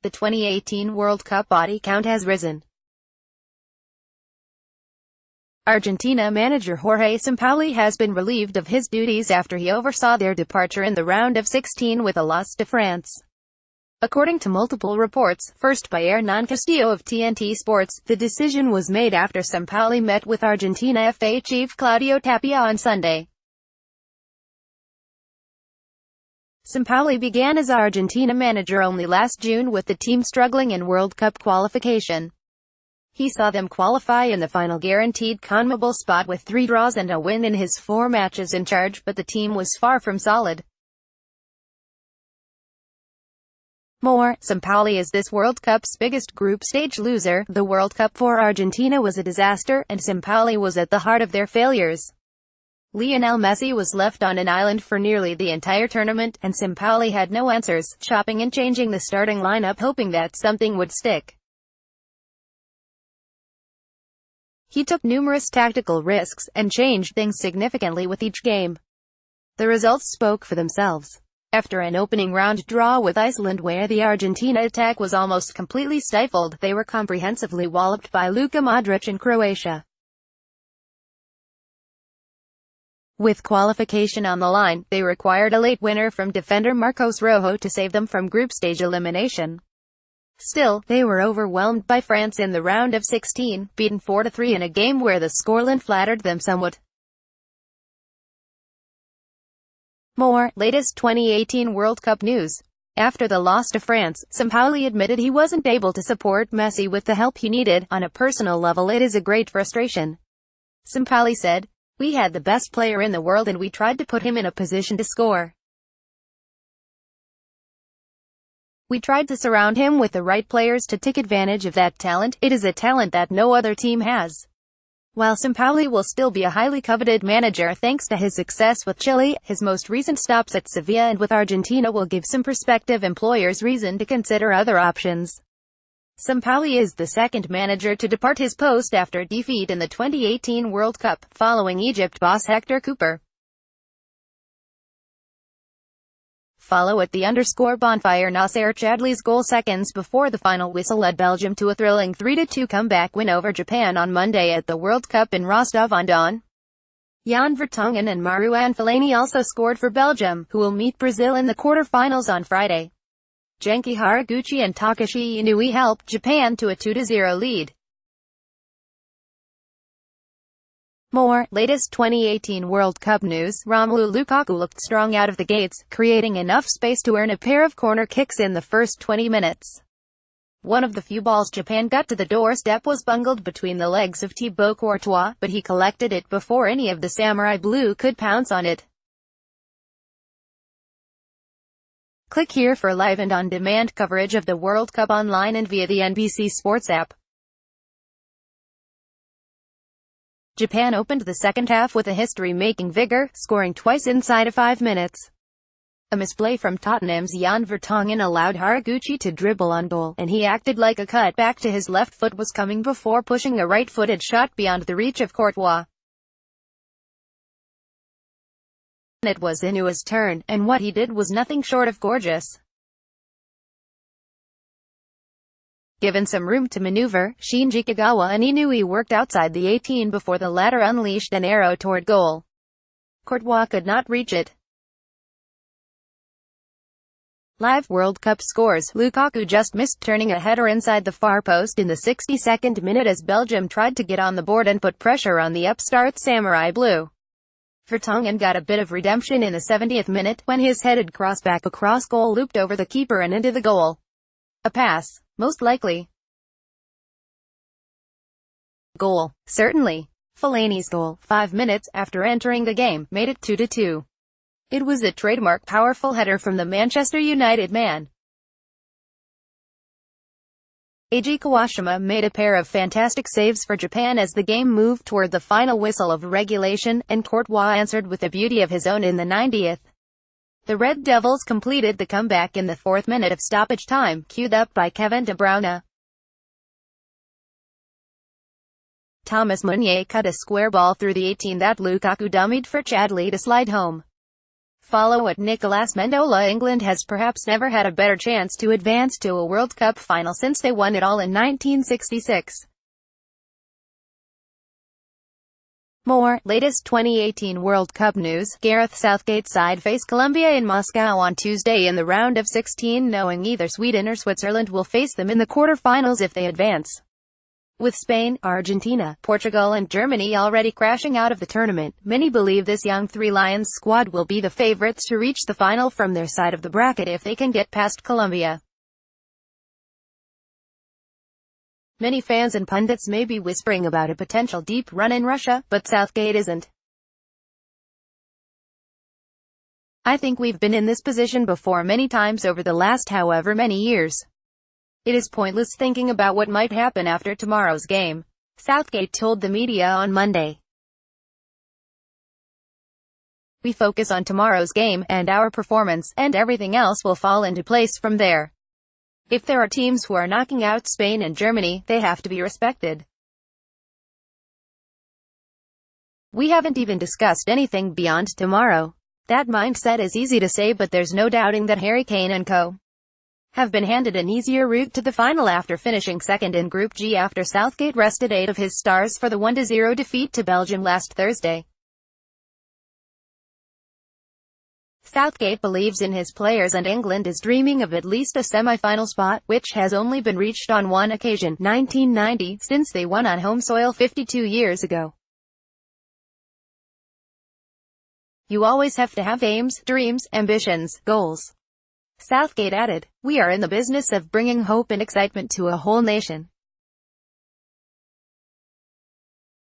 The 2018 World Cup body count has risen. Argentina manager Jorge Sampaoli has been relieved of his duties after he oversaw their departure in the round of 16 with a loss to France. According to multiple reports, first by Hernan Castillo of TNT Sports, the decision was made after Sampaoli met with Argentina FA chief Claudio Tapia on Sunday. Sampaoli began as Argentina manager only last June with the team struggling in World Cup qualification. He saw them qualify in the final guaranteed CONMEBOL spot with 3 draws and a win in his 4 matches in charge, but the team was far from solid. Sampaoli is this World Cup's biggest group stage loser. The World Cup for Argentina was a disaster, and Sampaoli was at the heart of their failures. Lionel Messi was left on an island for nearly the entire tournament, and Sampaoli had no answers, chopping and changing the starting lineup hoping that something would stick. He took numerous tactical risks, and changed things significantly with each game. The results spoke for themselves. After an opening round draw with Iceland where the Argentina attack was almost completely stifled, they were comprehensively walloped by Luka Modric in Croatia. With qualification on the line, they required a late winner from defender Marcos Rojo to save them from group stage elimination. Still, they were overwhelmed by France in the round of 16, beaten 4-3 in a game where the scoreline flattered them somewhat. Latest 2018 World Cup news. After the loss to France, Sampaoli admitted he wasn't able to support Messi with the help he needed. On a personal level, it is a great frustration. Sampaoli said, "We had the best player in the world and we tried to put him in a position to score. We tried to surround him with the right players to take advantage of that talent. It is a talent that no other team has." While Sampaoli will still be a highly coveted manager thanks to his success with Chile, his most recent stops at Sevilla and with Argentina will give some prospective employers reason to consider other options. Sampaoli is the second manager to depart his post after defeat in the 2018 World Cup, following Egypt boss Hector Cooper. Follow at _bonfire Nasser Chadli's goal seconds before the final whistle led Belgium to a thrilling 3-2 comeback win over Japan on Monday at the World Cup in Rostov-on-Don. Jan Vertonghen and Marouane Fellaini also scored for Belgium, who will meet Brazil in the quarter-finals on Friday. Genki Haraguchi and Takashi Inui helped Japan to a 2-0 lead. Latest 2018 World Cup news. Romelu Lukaku looked strong out of the gates, creating enough space to earn a pair of corner kicks in the first 20 minutes. One of the few balls Japan got to the doorstep was bungled between the legs of Thibaut Courtois, but he collected it before any of the Samurai Blue could pounce on it. Click here for live and on-demand coverage of the World Cup online and via the NBC Sports app. Japan opened the second half with a history-making vigor, scoring twice inside of 5 minutes. A misplay from Tottenham's Jan Vertonghen allowed Haraguchi to dribble on goal, and he acted like a cut back to his left foot was coming before pushing a right-footed shot beyond the reach of Courtois. It was Inui's turn, and what he did was nothing short of gorgeous. Given some room to maneuver, Shinji Kagawa and Inui worked outside the 18 before the latter unleashed an arrow toward goal. Courtois could not reach it. Live World Cup scores. Lukaku just missed turning a header inside the far post in the 62nd minute as Belgium tried to get on the board and put pressure on the upstart Samurai Blue. Vertonghen got a bit of redemption in the 70th minute, when his headed crossback across goal looped over the keeper and into the goal. A pass. Most likely. Goal. Certainly. Fellaini's goal, 5 minutes after entering the game, made it 2-2. It was a trademark powerful header from the Manchester United man. Eiji Kawashima made a pair of fantastic saves for Japan as the game moved toward the final whistle of regulation, and Courtois answered with a beauty of his own in the 90th. The Red Devils completed the comeback in the 4th minute of stoppage time, queued up by Kevin De Bruyne. Thomas Meunier cut a square ball through the 18 that Lukaku dummied for Chadli to slide home. Follow at Nicolas Mendola. England has perhaps never had a better chance to advance to a World Cup final since they won it all in 1966. More latest 2018 World Cup news. Gareth Southgate's side face Colombia in Moscow on Tuesday in the round of 16, knowing either Sweden or Switzerland will face them in the quarter-finals if they advance. With Spain, Argentina, Portugal and Germany already crashing out of the tournament, many believe this young Three Lions squad will be the favourites to reach the final from their side of the bracket if they can get past Colombia. Many fans and pundits may be whispering about a potential deep run in Russia, but Southgate isn't. "I think we've been in this position before many times over the last however many years. It is pointless thinking about what might happen after tomorrow's game," Southgate told the media on Monday. "We focus on tomorrow's game, and our performance, and everything else will fall into place from there. If there are teams who are knocking out Spain and Germany, they have to be respected. We haven't even discussed anything beyond tomorrow." That mindset is easy to say, but there's no doubting that Harry Kane and co. have been handed an easier route to the final after finishing second in Group G after Southgate rested 8 of his stars for the 1-0 defeat to Belgium last Thursday. Southgate believes in his players and England is dreaming of at least a semi-final spot, which has only been reached on one occasion, 1990, since they won on home soil 52 years ago. "You always have to have aims, dreams, ambitions, goals," Southgate added. "We are in the business of bringing hope and excitement to a whole nation.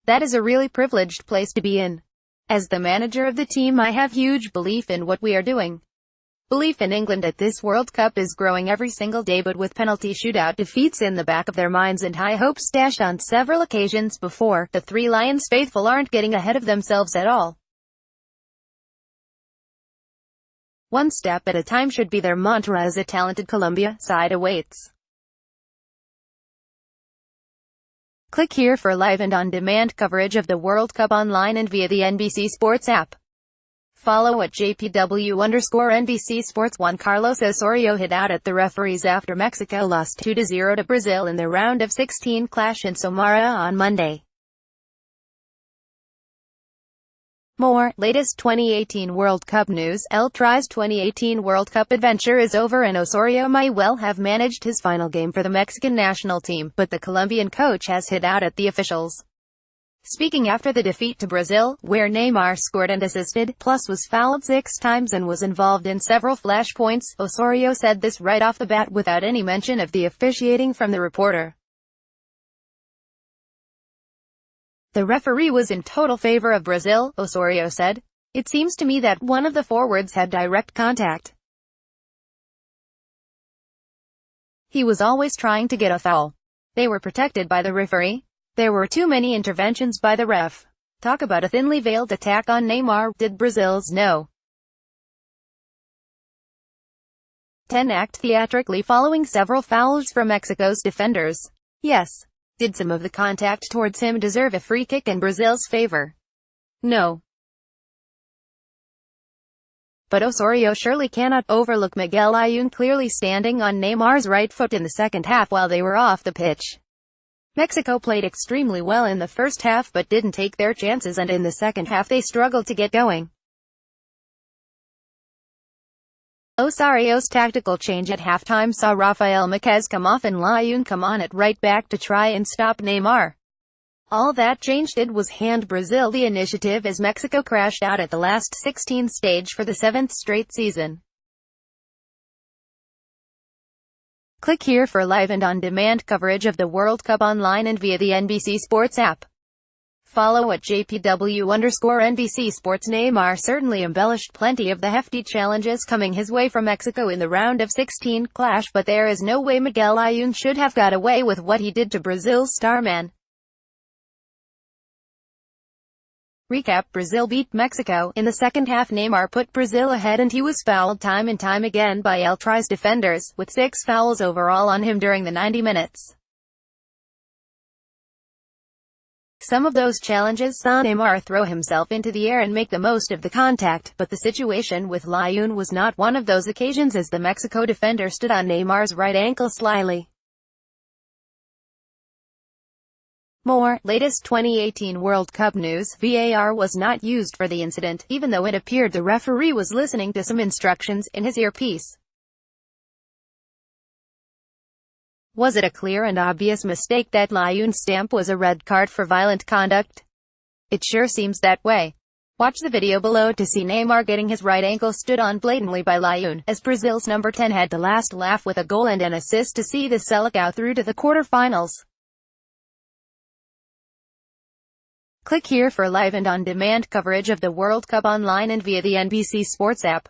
That is a really privileged place to be in. As the manager of the team, I have huge belief in what we are doing. Belief in England at this World Cup is growing every single day, but with penalty shootout defeats in the back of their minds and high hopes dashed on several occasions before, the Three Lions faithful aren't getting ahead of themselves at all. One step at a time should be their mantra as a talented Colombia side awaits." Click here for live and on-demand coverage of the World Cup online and via the NBC Sports app. Follow at JPW_NBC Sports. Juan Carlos Osorio hit out at the referees after Mexico lost 2-0 to Brazil in the round of 16 clash in Samara on Monday. More latest 2018 World Cup news. El Tri's 2018 World Cup adventure is over and Osorio may well have managed his final game for the Mexican national team, but the Colombian coach has hit out at the officials. Speaking after the defeat to Brazil, where Neymar scored and assisted, plus was fouled 6 times and was involved in several flashpoints, Osorio said this right off the bat without any mention of the officiating from the reporter. "The referee was in total favor of Brazil," Osorio said. "It seems to me that one of the forwards had direct contact. He was always trying to get a foul. They were protected by the referee. There were too many interventions by the ref. Talk about a thinly veiled attack on Neymar. Did Brazil's No. 10 act theatrically following several fouls from Mexico's defenders? Yes. Did some of the contact towards him deserve a free kick in Brazil's favor? No. But Osorio surely cannot overlook Miguel Ayun clearly standing on Neymar's right foot in the second half while they were off the pitch. Mexico played extremely well in the first half but didn't take their chances, and in the second half they struggled to get going. Osorio's tactical change at halftime saw Rafael Márquez come off and Ayun come on at right back to try and stop Neymar. All that change did was hand Brazil the initiative as Mexico crashed out at the last 16 stage for the 7th straight season. Click here for live and on-demand coverage of the World Cup online and via the NBC Sports app. Follow at JPW_NBC Sports. Neymar certainly embellished plenty of the hefty challenges coming his way from Mexico in the round of 16 clash, but there is no way Miguel Ayun should have got away with what he did to Brazil's starman. Recap: Brazil beat Mexico. In the second half, Neymar put Brazil ahead and he was fouled time and time again by El Tri's defenders, with 6 fouls overall on him during the 90 minutes. Some of those challenges saw Neymar throw himself into the air and make the most of the contact, but the situation with Layun was not one of those occasions as the Mexico defender stood on Neymar's right ankle slyly. More latest 2018 World Cup news. VAR was not used for the incident, even though it appeared the referee was listening to some instructions in his earpiece. Was it a clear and obvious mistake that Layun's stamp was a red card for violent conduct? It sure seems that way. Watch the video below to see Neymar getting his right ankle stood on blatantly by Layun, as Brazil's number 10 had the last laugh with a goal and an assist to see the Selecao through to the quarter-finals. Click here for live and on-demand coverage of the World Cup online and via the NBC Sports app.